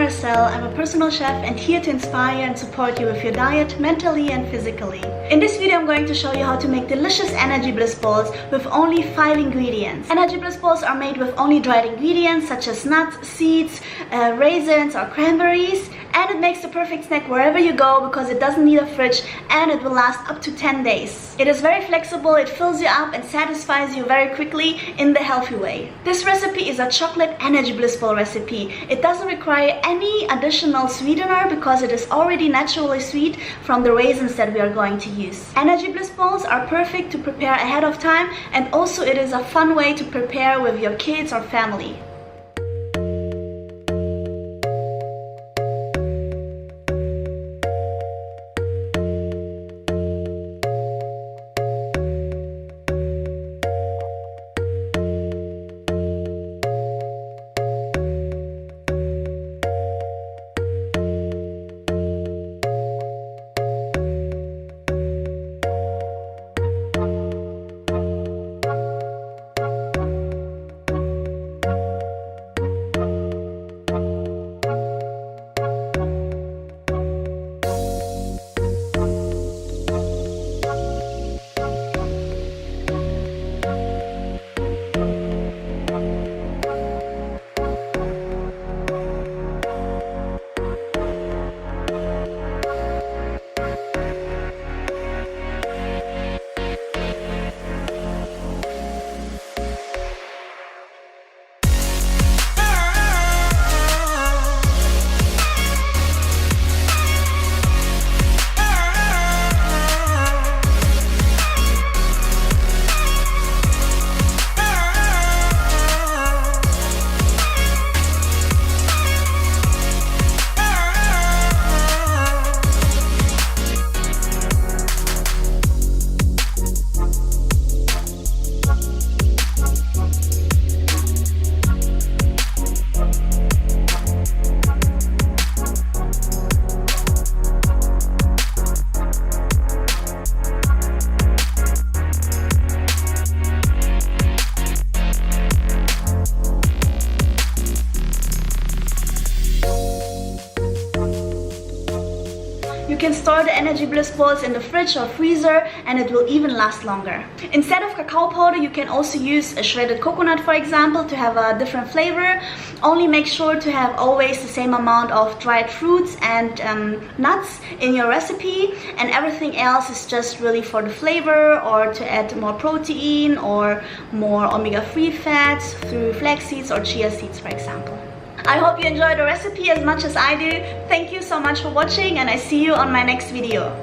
Marcel. I'm a personal chef and here to inspire and support you with your diet mentally and physically. In this video, I'm going to show you how to make delicious Energy Bliss Balls with only 5 ingredients. Energy Bliss Balls are made with only dried ingredients such as nuts, seeds, raisins or cranberries, and it makes the perfect snack wherever you go because it doesn't need a fridge and it will last up to 10 days. It is very flexible, it fills you up and satisfies you very quickly in the healthy way. This recipe is a chocolate Energy Bliss Ball recipe. It doesn't require any additional sweetener because it is already naturally sweet from the raisins that we are going to use. Energy Bliss Balls are perfect to prepare ahead of time, and also it is a fun way to prepare with your kids or family. You can store the Energy Bliss Balls in the fridge or freezer and it will even last longer. Instead of cacao powder, you can also use a shredded coconut, for example, to have a different flavor. Only make sure to have always the same amount of dried fruits and nuts in your recipe, and everything else is just really for the flavor or to add more protein or more omega-3 fats through flax seeds or chia seeds, for example. I hope you enjoyed the recipe as much as I do. Thank you so much for watching and I see you on my next video.